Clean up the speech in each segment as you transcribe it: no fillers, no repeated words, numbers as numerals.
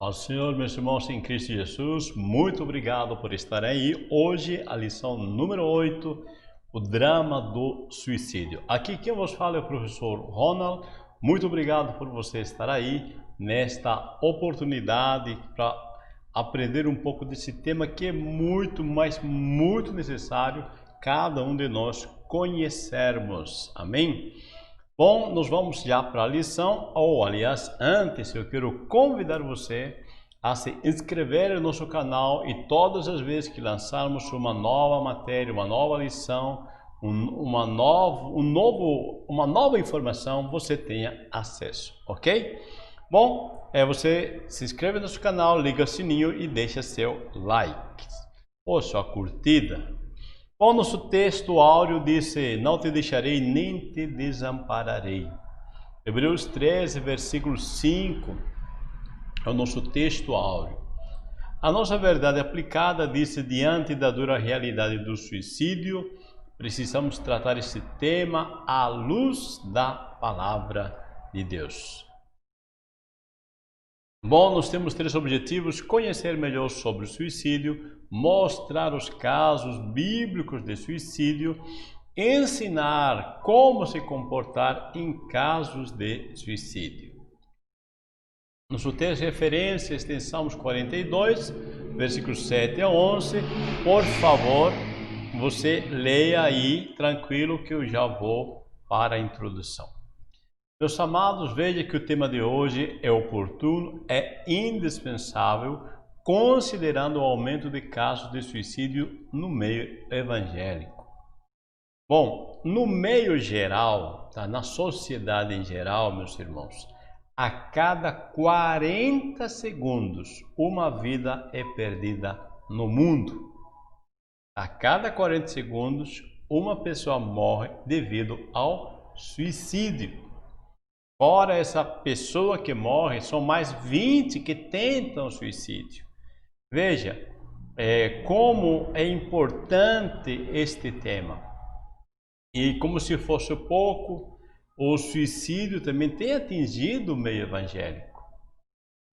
Ao Senhor, meus irmãos em Cristo Jesus, muito obrigado por estar aí. Hoje, a lição número 8, o drama do suicídio. Aqui quem vos fala é o professor Ronald. Muito obrigado por você estar aí nesta oportunidade para aprender um pouco desse tema que é muito, mas muito necessário cada um de nós conhecermos. Amém? Bom, nós vamos já para a lição, ou aliás, antes eu quero convidar você a se inscrever no nosso canal e todas as vezes que lançarmos uma nova matéria, uma nova lição, uma nova informação, você tenha acesso, ok? Bom, você se inscreve no nosso canal, liga o sininho e deixa seu like ou sua curtida. Bom, nosso texto áureo disse: não te deixarei nem te desampararei. Hebreus 13, versículo 5 é o nosso texto áureo. A nossa verdade aplicada disse: diante da dura realidade do suicídio, precisamos tratar esse tema à luz da palavra de Deus. Bom, nós temos 3 objetivos: conhecer melhor sobre o suicídio, mostrar os casos bíblicos de suicídio, ensinar como se comportar em casos de suicídio. Nosso texto de referência está em Salmos 42, versículos 7 a 11. Por favor, você leia aí, tranquilo, que eu já vou para a introdução. Meus amados, veja que o tema de hoje é oportuno, é indispensável, considerando o aumento de casos de suicídio no meio evangélico. Bom, no meio geral, tá? Na sociedade em geral, meus irmãos, a cada 40 segundos uma vida é perdida no mundo. A cada 40 segundos uma pessoa morre devido ao suicídio. Fora essa pessoa que morre, são mais 20 que tentam suicídio. Veja como é importante este tema. E como se fosse pouco, o suicídio também tem atingido o meio evangélico.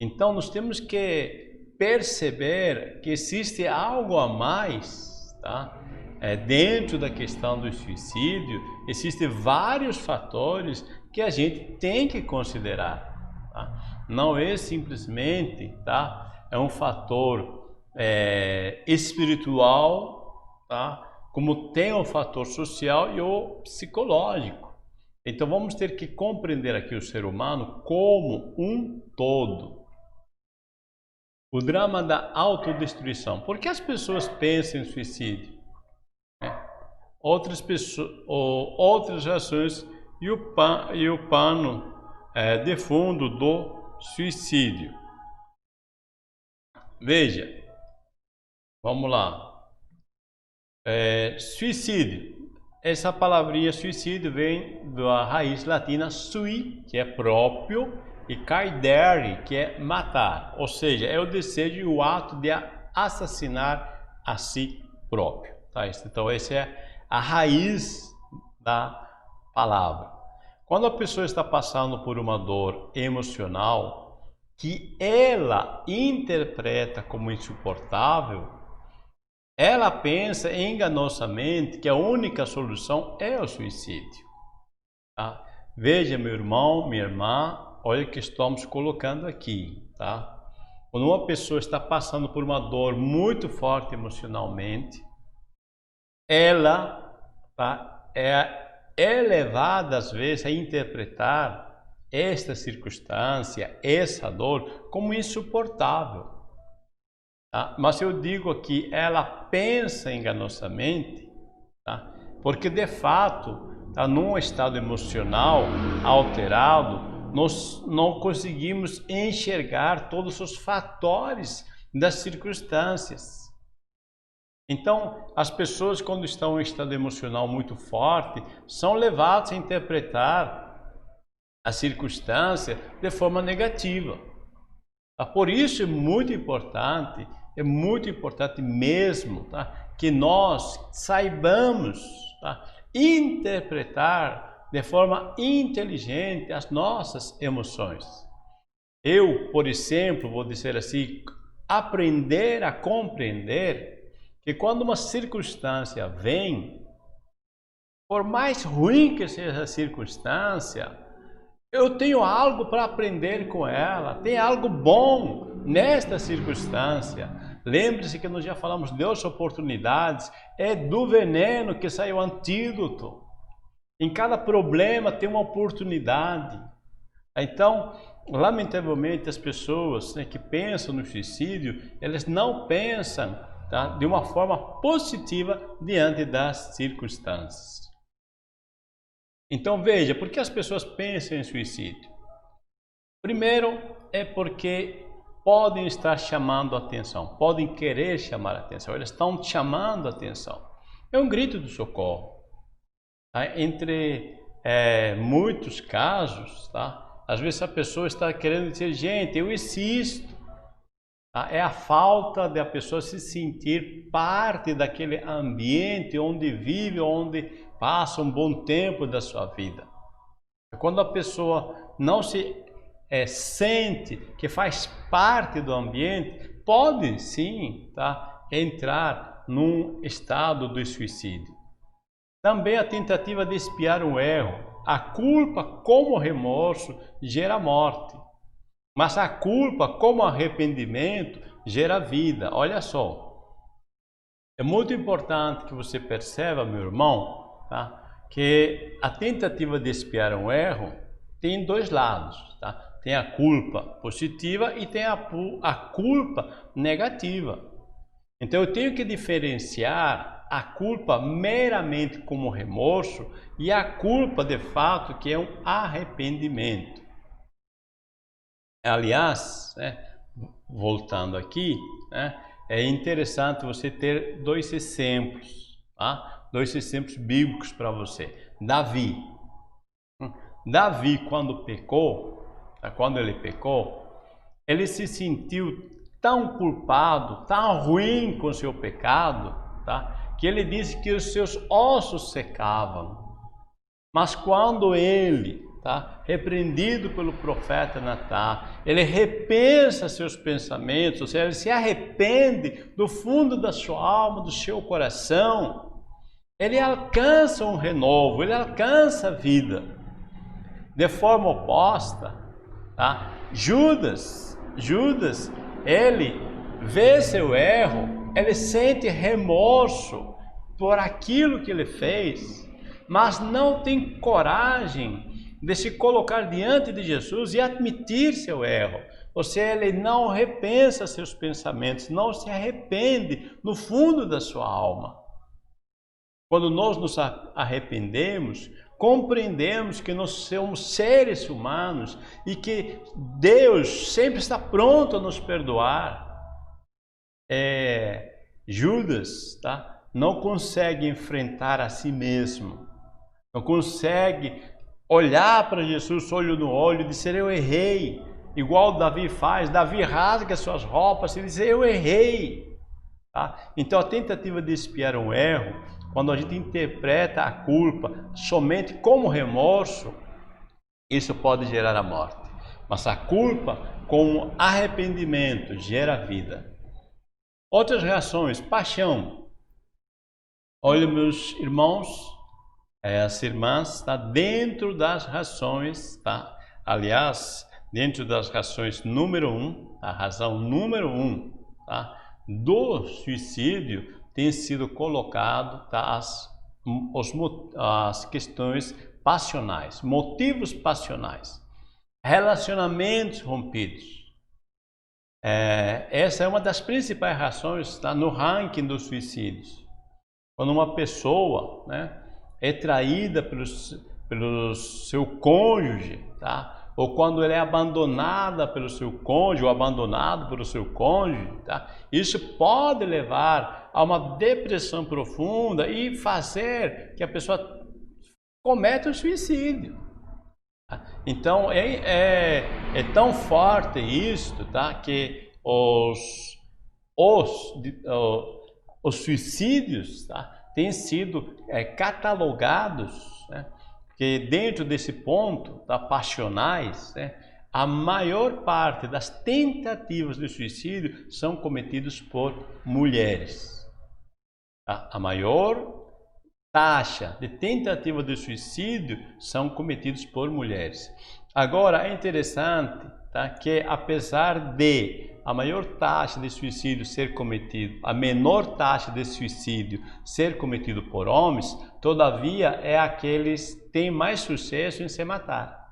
Então nós temos que perceber que existe algo a mais, tá? Dentro da questão do suicídio, existem vários fatores que a gente tem que considerar, tá? Não é simplesmente, tá? É um fator espiritual, tá? Como tem o fator social e o psicológico. Então vamos ter que compreender aqui o ser humano como um todo. O drama da autodestruição. Por que as pessoas pensam em suicídio? Outras pessoas, outras razões e o pano de fundo do suicídio. Veja, vamos lá. Suicídio. Essa palavrinha suicídio vem da raiz latina sui, que é próprio, e caedere, que é matar. Ou seja, é o desejo e o ato de assassinar a si próprio. Tá? Então, essa é a raiz da palavra. Quando a pessoa está passando por uma dor emocional que ela interpreta como insuportável, ela pensa enganosamente que a única solução é o suicídio. Tá? Veja, meu irmão, minha irmã, olha o que estamos colocando aqui. Tá? Quando uma pessoa está passando por uma dor muito forte emocionalmente, ela é levada às vezes a interpretar esta circunstância, essa dor, como insuportável. Tá? Mas eu digo aqui, ela pensa enganosamente, tá? Porque de fato, tá, num estado emocional alterado, nós não conseguimos enxergar todos os fatores das circunstâncias. Então, as pessoas, quando estão em estado emocional muito forte, são levadas a interpretar a circunstância de forma negativa. Tá? Por isso é muito importante mesmo, tá, que nós saibamos, tá, interpretar de forma inteligente as nossas emoções. eu, por exemplo, vou dizer assim, aprender a compreender que quando uma circunstância vem, por mais ruim que seja a circunstância, eu tenho algo para aprender com ela, tem algo bom nesta circunstância. Lembre-se que nós já falamos de outras oportunidades, é do veneno que sai o antídoto. Em cada problema tem uma oportunidade. Então, lamentavelmente, as pessoas, né, que pensam no suicídio, elas não pensam, tá, de uma forma positiva diante das circunstâncias. Então veja, por que as pessoas pensam em suicídio? Primeiro é porque podem estar chamando a atenção, podem querer chamar a atenção, eles estão chamando a atenção. É um grito de socorro. Tá? Entre muitos casos, tá? Às vezes a pessoa está querendo dizer, gente, eu existo. Tá? É a falta de a pessoa se sentir parte daquele ambiente onde vive, onde passa um bom tempo da sua vida. Quando a pessoa não se sente que faz parte do ambiente, pode sim, tá, entrar num estado de suicídio. Também a tentativa de expiar um erro. A culpa como remorso gera morte, mas a culpa como arrependimento gera vida. Olha só, é muito importante que você perceba, meu irmão, tá, que a tentativa de expiar um erro tem dois lados. Tá? Tem a culpa positiva e tem a culpa negativa. Então eu tenho que diferenciar a culpa meramente como remorso e a culpa de fato que é um arrependimento. Aliás, né, voltando aqui, né, é interessante você ter dois exemplos, tá? Dois exemplos bíblicos para você. Davi, quando pecou, quando ele pecou, ele se sentiu tão culpado, tão ruim com seu pecado, tá? Que ele disse que os seus ossos secavam. Mas quando ele, tá, repreendido pelo profeta Natan, ele repensa seus pensamentos, ou seja, ele se arrepende do fundo da sua alma, do seu coração, ele alcança um renovo, ele alcança a vida. De forma oposta, tá? Judas, ele vê seu erro, ele sente remorso por aquilo que ele fez, mas não tem coragem de se colocar diante de Jesus e admitir seu erro. Ou seja, ele não repensa seus pensamentos, não se arrepende no fundo da sua alma. Quando nós nos arrependemos, compreendemos que nós somos seres humanos e que Deus sempre está pronto a nos perdoar. Judas, tá, não consegue enfrentar a si mesmo, não consegue olhar para Jesus olho no olho e dizer eu errei, igual Davi faz. Davi rasga suas roupas e diz eu errei. Tá? Então a tentativa de expiar um erro, quando a gente interpreta a culpa somente como remorso, isso pode gerar a morte. Mas a culpa como arrependimento gera vida. Outras reações, paixão. Olha, meus irmãos, as irmãs, tá dentro das razões, tá? Aliás, dentro das razões número 1, a razão número 1, tá, do suicídio tem sido colocado, tá, as questões passionais, motivos passionais, relacionamentos rompidos. Essa é uma das principais razões, tá, no ranking dos suicídios. Quando uma pessoa, né, é traída pelo seu cônjuge, tá? Ou quando ela é abandonada pelo seu cônjuge ou abandonado pelo seu cônjuge, tá? Isso pode levar a uma depressão profunda e fazer que a pessoa cometa o suicídio. Tá? Então é tão forte isso, tá? Que os suicídios, tá, têm sido catalogados, né, que dentro desse ponto, tá, passionais, né, a maior parte das tentativas de suicídio são cometidas por mulheres. A maior taxa de tentativa de suicídio são cometidos por mulheres. Agora, é interessante, tá, que apesar de a maior taxa de suicídio ser cometido, a menor taxa de suicídio ser cometido por homens, todavia é aqueles que têm mais sucesso em se matar.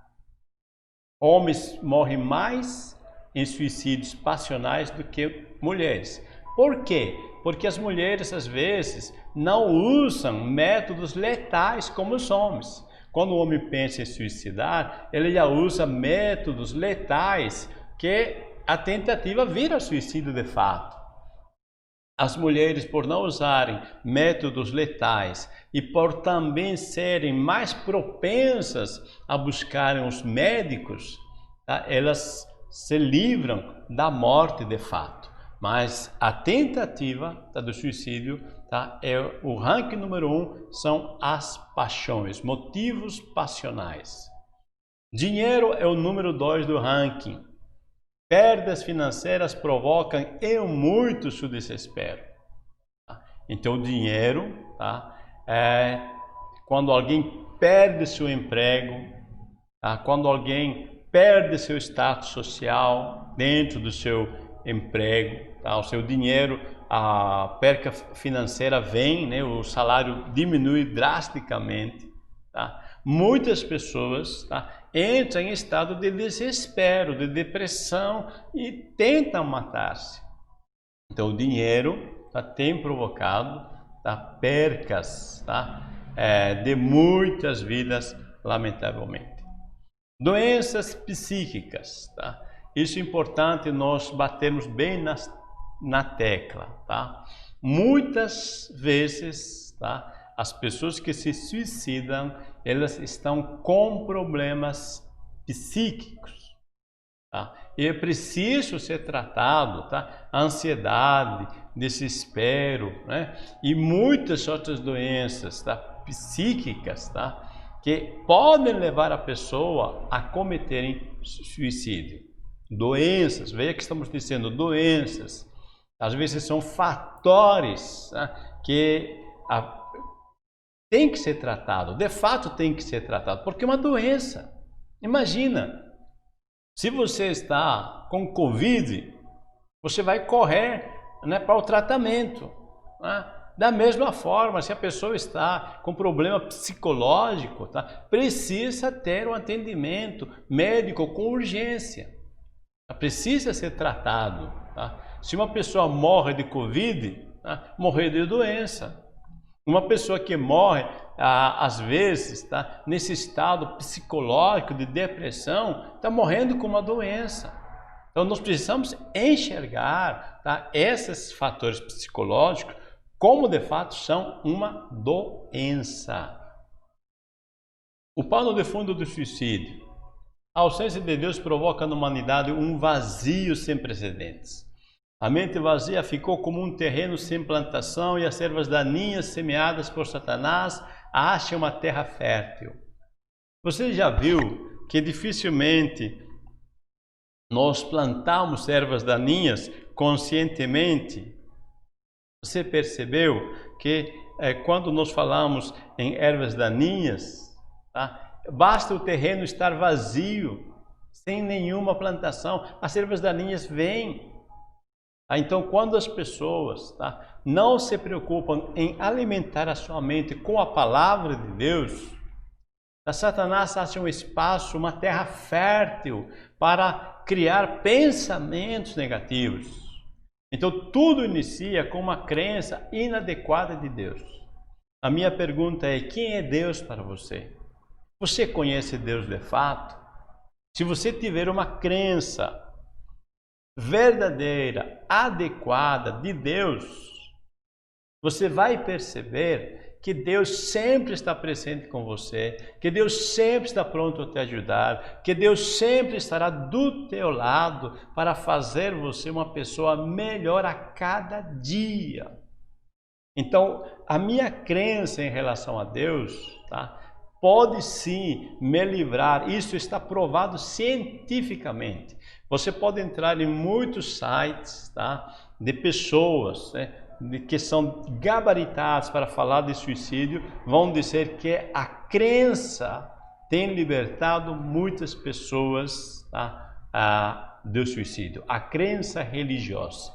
Homens morrem mais em suicídios passionais do que mulheres. Por quê? Porque as mulheres, às vezes, não usam métodos letais como os homens. Quando o homem pensa em suicidar, ele já usa métodos letais que a tentativa vira suicídio de fato. As mulheres, por não usarem métodos letais e por também serem mais propensas a buscarem os médicos, tá, elas se livram da morte de fato. Mas a tentativa, tá, do suicídio, tá, é o ranking número 1, são as paixões, motivos passionais. Dinheiro é o número 2 do ranking. Perdas financeiras provocam em muitos o desespero. Tá? Então, o dinheiro, tá, quando alguém perde seu emprego, tá, quando alguém perde seu status social dentro do seu emprego, tá, o seu dinheiro, a perca financeira vem, né, o salário diminui drasticamente. Tá? Muitas pessoas, tá, entram em estado de desespero, de depressão e tentam matar-se. Então o dinheiro, tá, tem provocado, tá, percas, tá, de muitas vidas, lamentavelmente. Doenças psíquicas, tá? Isso é importante nós batermos bem na tecla, tá? Muitas vezes, tá, as pessoas que se suicidam, elas estão com problemas psíquicos, tá? E é preciso ser tratado, tá? Ansiedade, desespero, né? E muitas outras doenças, tá, psíquicas, tá, que podem levar a pessoa a cometerem suicídio. Doenças, veja que estamos dizendo doenças, às vezes são fatores, tá, que tem que ser tratado, de fato tem que ser tratado, porque é uma doença. Imagina, se você está com Covid, você vai correr, né, para o tratamento, né? Da mesma forma, se a pessoa está com problema psicológico, tá, precisa ter um atendimento médico com urgência, precisa ser tratado. Tá? Se uma pessoa morre de Covid, tá, morrer de doença. Uma pessoa que morre, às vezes, tá, nesse estado psicológico de depressão, está morrendo com uma doença. Então, nós precisamos enxergar, tá, esses fatores psicológicos como de fato são uma doença. O pano de fundo do suicídio. A ausência de Deus provoca na humanidade um vazio sem precedentes. A mente vazia ficou como um terreno sem plantação e as ervas daninhas semeadas por Satanás acham uma terra fértil. Você já viu que dificilmente nós plantamos ervas daninhas conscientemente? Você percebeu que quando nós falamos em ervas daninhas, tá, basta o terreno estar vazio, sem nenhuma plantação, as ervas daninhas vêm. Então, quando as pessoas, tá, não se preocupam em alimentar a sua mente com a palavra de Deus, tá, Satanás acha um espaço, uma terra fértil para criar pensamentos negativos. Então, tudo inicia com uma crença inadequada de Deus. A minha pergunta é: quem é Deus para você? Você conhece Deus de fato? Se você tiver uma crença verdadeira, adequada de Deus, você vai perceber que Deus sempre está presente com você, que Deus sempre está pronto a te ajudar, que Deus sempre estará do teu lado para fazer você uma pessoa melhor a cada dia. Então, a minha crença em relação a Deus, tá, pode sim me livrar. Isso está provado cientificamente. Você pode entrar em muitos sites, tá, de pessoas, né, que são gabaritadas para falar de suicídio, vão dizer que a crença tem libertado muitas pessoas, tá, do suicídio, a crença religiosa.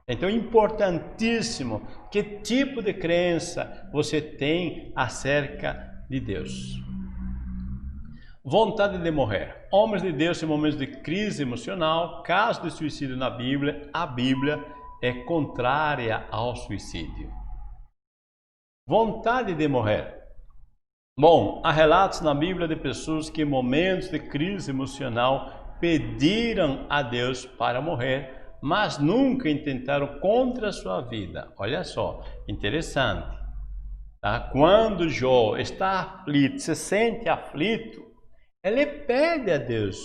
Então é importantíssimo que tipo de crença você tem acerca de Deus. Vontade de morrer. Homens de Deus em momentos de crise emocional, caso de suicídio na Bíblia, a Bíblia é contrária ao suicídio. Vontade de morrer. Bom, há relatos na Bíblia de pessoas que em momentos de crise emocional pediram a Deus para morrer, mas nunca intentaram contra a sua vida. Olha só, interessante. Tá? Quando Jó está aflito, se sente aflito, ele pede a Deus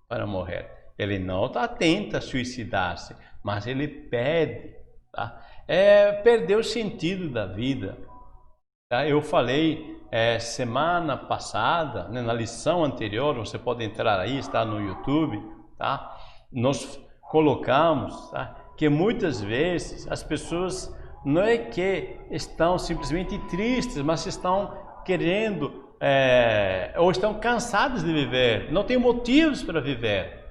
para morrer. Ele não tenta suicidar-se, mas ele pede. Tá? Perdeu o sentido da vida. Tá? Eu falei semana passada, né, na lição anterior, você pode entrar aí, está no YouTube, tá? Nós colocamos, tá, que muitas vezes as pessoas não é que estão simplesmente tristes, mas estão querendo ou estão cansadas de viver, não tem motivos para viver.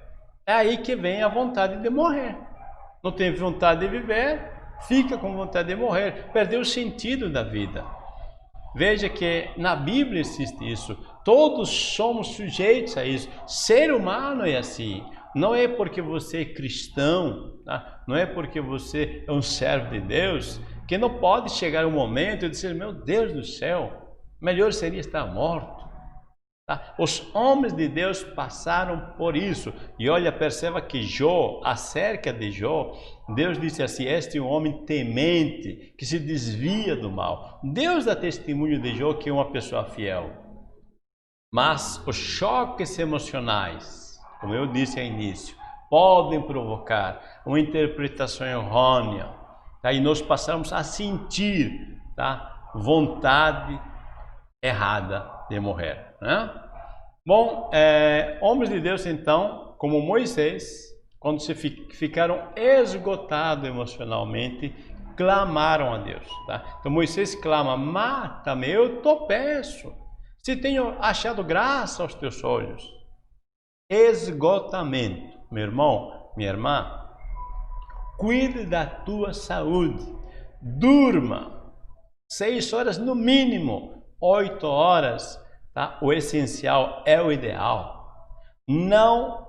É aí que vem a vontade de morrer. Não tem vontade de viver, fica com vontade de morrer, perdeu o sentido da vida. Veja que na Bíblia existe isso, todos somos sujeitos a isso, ser humano é assim. Não é porque você é cristão, tá? Não é porque você é um servo de Deus, que não pode chegar um momento e dizer, meu Deus do céu, melhor seria estar morto. Tá? Os homens de Deus passaram por isso. E olha, perceba que Jó, acerca de Jó, Deus disse assim, este é um homem temente, que se desvia do mal. Deus dá testemunho de Jó que é uma pessoa fiel. Mas os choques emocionais, como eu disse ao início, podem provocar uma interpretação errônea, tá? E nós passamos a sentir, tá, vontade errada de morrer, né? Bom, homens de Deus então, como Moisés, quando se ficaram esgotados emocionalmente, clamaram a Deus, tá? Então Moisés clama, mata-me, eu te peço, se tenho achado graça aos teus olhos. Esgotamento, meu irmão, minha irmã, cuide da tua saúde, durma 6 horas no mínimo, 8 horas, tá? O essencial é o ideal. Não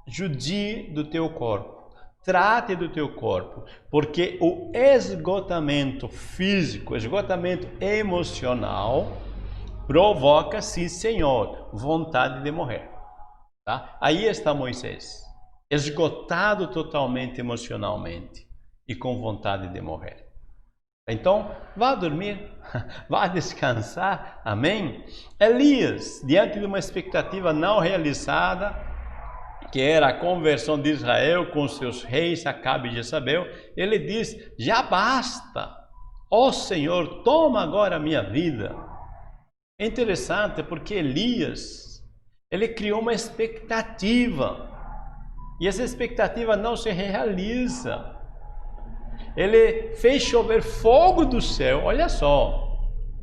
judie do teu corpo, trate do teu corpo, porque o esgotamento físico, esgotamento emocional, provoca, sim senhor, vontade de morrer. Tá? Aí está Moisés, esgotado totalmente emocionalmente e com vontade de morrer. Então, vá dormir, vá descansar, amém? Elias, diante de uma expectativa não realizada, que era a conversão de Israel com seus reis, Acabe e Jezabel, ele diz, já basta, ó Senhor, toma agora a minha vida. É interessante porque Elias, ele criou uma expectativa, e essa expectativa não se realiza. Ele fez chover fogo do céu, olha só,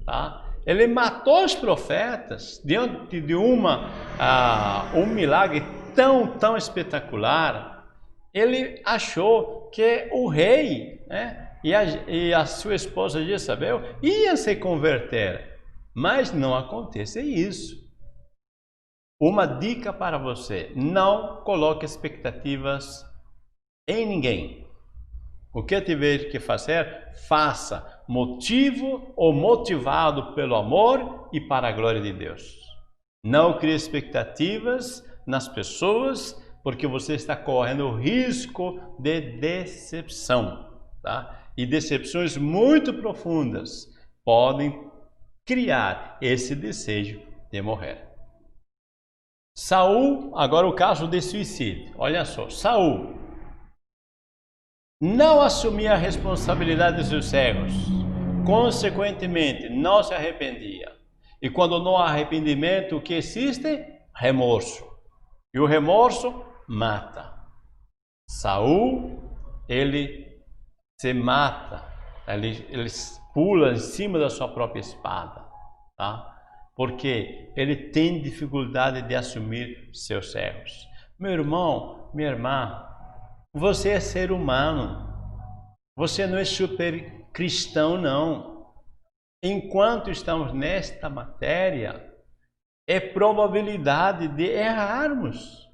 tá? Ele matou os profetas diante de um milagre tão espetacular. Ele achou que o rei, né, e a sua esposa Jezabel iam se converter, mas não acontece isso. Uma dica para você, não coloque expectativas em ninguém. O que tiver que fazer, faça, motivo ou motivado pelo amor e para a glória de Deus. Não crie expectativas nas pessoas, porque você está correndo o risco de decepção, tá? E decepções muito profundas podem criar esse desejo de morrer. Saul, agora o caso de suicídio. Olha só, Saul não assumia a responsabilidade dos seus erros, consequentemente não se arrependia. E quando não há arrependimento, o que existe? Remorso. E o remorso mata. Saul, ele se mata, ele pula em cima da sua própria espada, tá? Porque ele tem dificuldade de assumir seus erros. Meu irmão, minha irmã, você é ser humano, você não é super cristão, não. Enquanto estamos nesta matéria, é probabilidade de errarmos.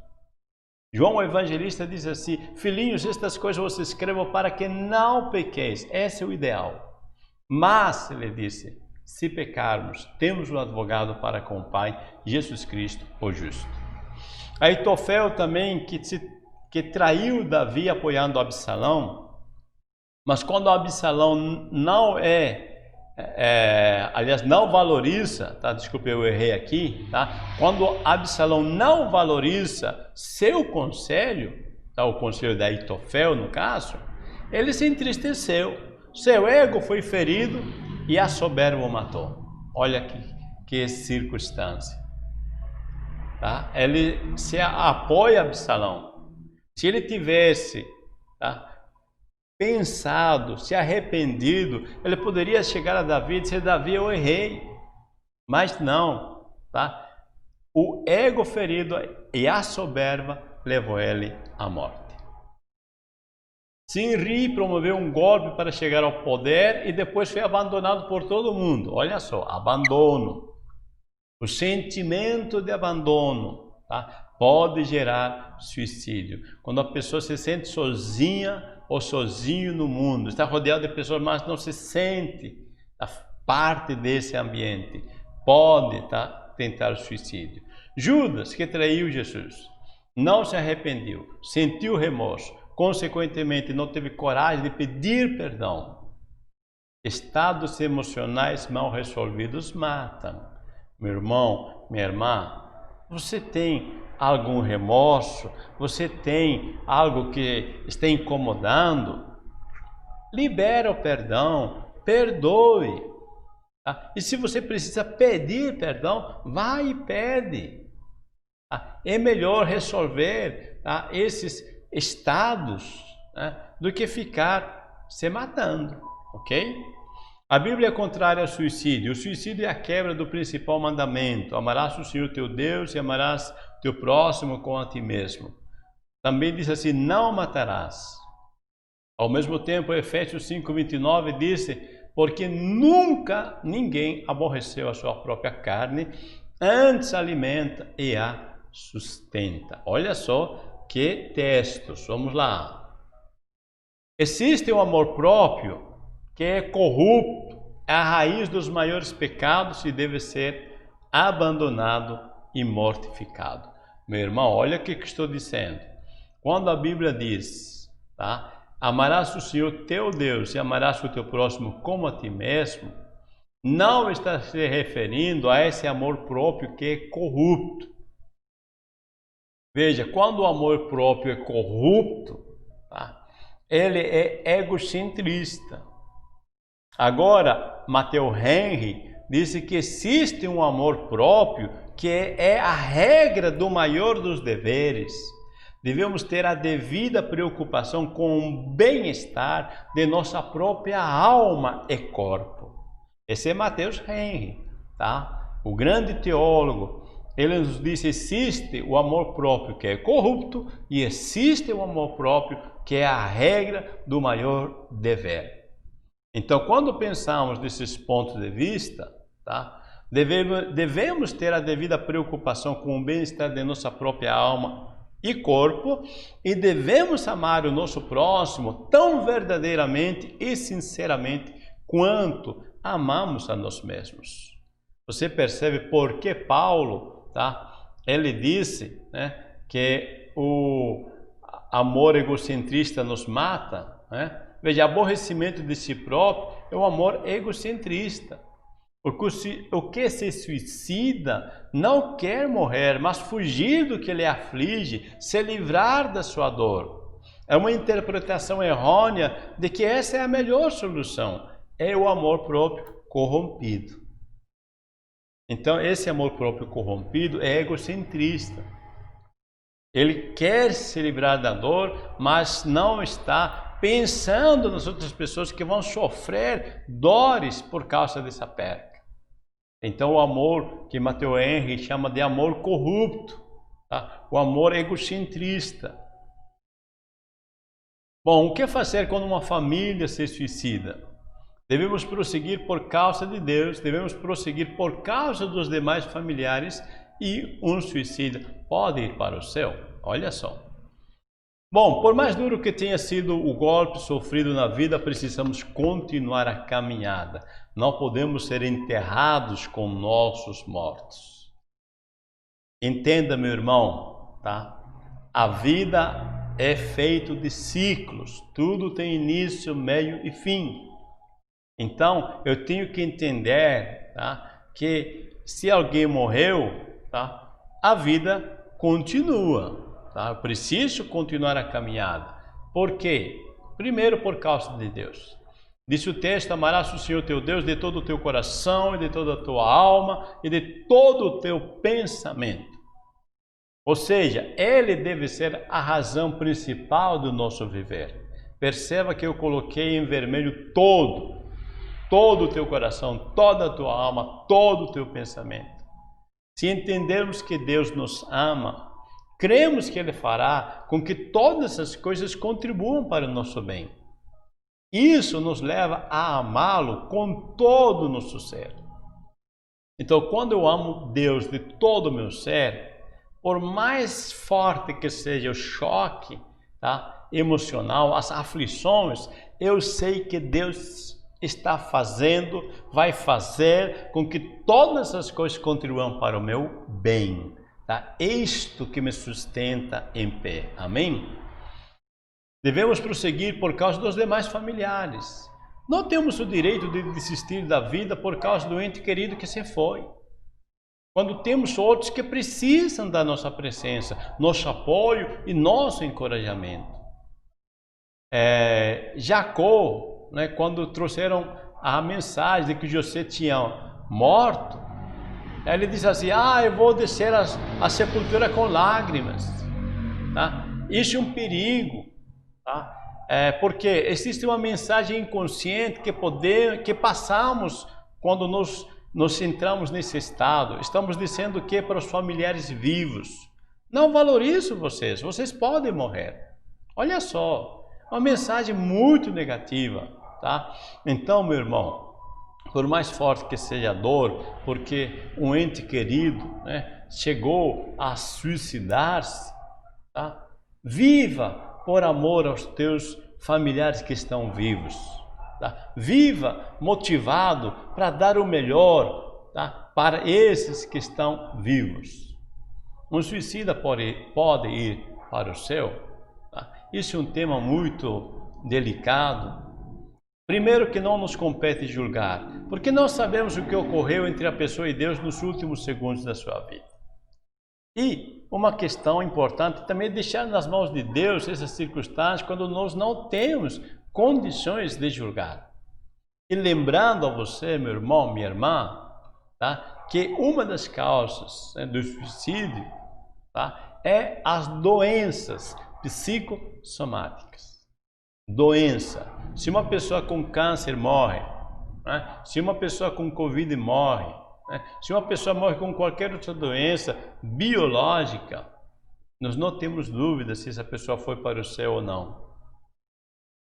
João o evangelista diz assim: filhinhos, estas coisas eu vos escrevo para que não pequeis. Esse é o ideal. Mas, ele disse, se pecarmos, temos um advogado para com o Pai, Jesus Cristo, o justo. Aitofel também, que traiu Davi apoiando Absalão, mas quando Absalão não aliás, não valoriza, tá? Desculpe, eu errei aqui, tá? Quando Absalão não valoriza seu conselho, tá? O conselho de Aitofel, no caso, ele se entristeceu, seu ego foi ferido e a soberba o matou. Olha que circunstância, tá? Ele se apoia a Absalão. Se ele tivesse, tá, pensado, se arrependido, ele poderia chegar a Davi e dizer: Davi, eu errei. Mas não, tá? O ego ferido e a soberba levou ele à morte. Sinri promoveu um golpe para chegar ao poder e depois foi abandonado por todo mundo. Olha só, abandono. O sentimento de abandono, tá, pode gerar suicídio. Quando a pessoa se sente sozinha ou sozinho no mundo, está rodeado de pessoas, mas não se sente parte desse ambiente, pode, tá, tentar suicídio. Judas, que traiu Jesus, não se arrependeu, sentiu remorso, consequentemente não teve coragem de pedir perdão. Estados emocionais mal resolvidos matam. Meu irmão, minha irmã, você tem algum remorso? Você tem algo que está incomodando? Libera o perdão, perdoe. Tá? E se você precisa pedir perdão, vai e pede. Tá? É melhor resolver, tá, esses estados, né, do que ficar se matando, ok? A Bíblia é contrária ao suicídio. O suicídio é a quebra do principal mandamento: amarás o Senhor teu Deus e amarás teu próximo como a ti mesmo. Também diz assim: não matarás. Ao mesmo tempo, Efésios 5:29 diz: porque nunca ninguém aborreceu a sua própria carne, antes alimenta e a sustenta. Olha só que textos. Vamos lá. Existe o amor próprio que é corrupto, é a raiz dos maiores pecados e deve ser abandonado e mortificado. Meu irmão, olha o que estou dizendo. Quando a Bíblia diz, tá, amarás o Senhor teu Deus e amarás o teu próximo como a ti mesmo, não está se referindo a esse amor próprio que é corrupto. Veja, quando o amor próprio é corrupto, tá, ele é egocentrista. Agora, Matteo Henry disse que existe um amor próprio que é a regra do maior dos deveres. Devemos ter a devida preocupação com o bem-estar de nossa própria alma e corpo. Esse é Matteo Henry, tá? O grande teólogo. Ele nos disse: existe o amor próprio que é corrupto e existe o amor próprio que é a regra do maior dever. Então, quando pensamos desses pontos de vista, tá, devemos ter a devida preocupação com o bem-estar de nossa própria alma e corpo, e devemos amar o nosso próximo tão verdadeiramente e sinceramente quanto amamos a nós mesmos. Você percebe por que Paulo, tá, ele disse, né, que o amor egocentrista nos mata, né? Veja, aborrecimento de si próprio é o amor egocentrista. Porque o que se suicida não quer morrer, mas fugir do que lhe aflige, se livrar da sua dor. É uma interpretação errônea de que essa é a melhor solução. É o amor próprio corrompido. Então, esse amor próprio corrompido é egocentrista. Ele quer se livrar da dor, mas não está pensando nas outras pessoas que vão sofrer dores por causa dessa perca. Então, o amor que Matthew Henry chama de amor corrupto, tá? O amor egocentrista. Bom, o que fazer quando uma família se suicida? Devemos prosseguir por causa de Deus, devemos prosseguir por causa dos demais familiares, e um suicídio pode ir para o céu. Olha só. Bom, por mais duro que tenha sido o golpe sofrido na vida, precisamos continuar a caminhada. Não podemos ser enterrados com nossos mortos. Entenda, meu irmão, tá? A vida é feita de ciclos. Tudo tem início, meio e fim. Então, eu tenho que entender, tá, que se alguém morreu, tá, a vida continua. Tá? Eu preciso continuar a caminhada. Por quê? Primeiro, por causa de Deus. Diz o texto: amarás o Senhor teu Deus de todo o teu coração, e de toda a tua alma, e de todo o teu pensamento. Ou seja, Ele deve ser a razão principal do nosso viver. Perceba que eu coloquei em vermelho todo o teu coração, toda a tua alma, todo o teu pensamento. Se entendermos que Deus nos ama, cremos que Ele fará com que todas as coisas contribuam para o nosso bem. Isso nos leva a amá-lo com todo o nosso ser. Então, quando eu amo Deus de todo o meu ser, por mais forte que seja o choque, tá, emocional, as aflições, eu sei que Deus está fazendo, vai fazer com que todas as coisas contribuam para o meu bem. Tá? Isto que me sustenta em pé. Amém? Devemos prosseguir por causa dos demais familiares. Não temos o direito de desistir da vida por causa do ente querido que se foi. Quando temos outros que precisam da nossa presença, nosso apoio e nosso encorajamento. Jacó, né, quando trouxeram a mensagem de que José tinha morto, ele disse assim: eu vou descer a sepultura com lágrimas. Tá? Isso é um perigo, tá? Porque existe uma mensagem inconsciente que passamos quando nos entramos nesse estado. Estamos dizendo que para os familiares vivos: não valorizo vocês podem morrer. Olha só, uma mensagem muito negativa. Tá? Então, meu irmão, por mais forte que seja a dor, porque um ente querido, né, chegou a suicidar-se, tá? Viva por amor aos teus familiares que estão vivos. Tá? Viva motivado para dar o melhor, tá, para esses que estão vivos. Um suicida pode ir para o céu? Tá? Isso é um tema muito delicado. Primeiro, que não nos compete julgar, porque não sabemos o que ocorreu entre a pessoa e Deus nos últimos segundos da sua vida. E uma questão importante também é deixar nas mãos de Deus essas circunstâncias quando nós não temos condições de julgar. E lembrando a você, meu irmão, minha irmã, tá, que uma das causas, né, do suicídio, tá, é as doenças psicossomáticas. Doença. Se uma pessoa com câncer morre, né? Se uma pessoa com Covid morre, né? Se uma pessoa morre com qualquer outra doença biológica, nós não temos dúvida se essa pessoa foi para o céu ou não.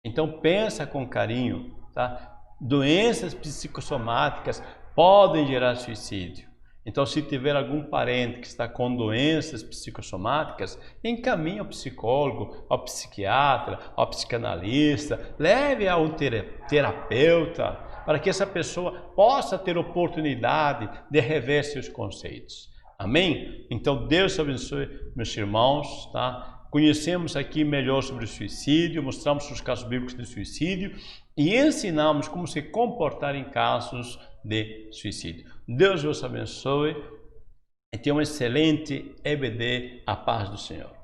Então pensa com carinho, tá? Doenças psicossomáticas podem gerar suicídio. Então, se tiver algum parente que está com doenças psicossomáticas, encaminhe ao psicólogo, ao psiquiatra, ao psicanalista, leve a um terapeuta, para que essa pessoa possa ter oportunidade de rever seus conceitos. Amém? Então, Deus abençoe meus irmãos, tá? Conhecemos aqui melhor sobre o suicídio, mostramos os casos bíblicos de suicídio e ensinamos como se comportar em casos de suicídio. Deus vos abençoe e tenha um excelente EBD, a paz do Senhor.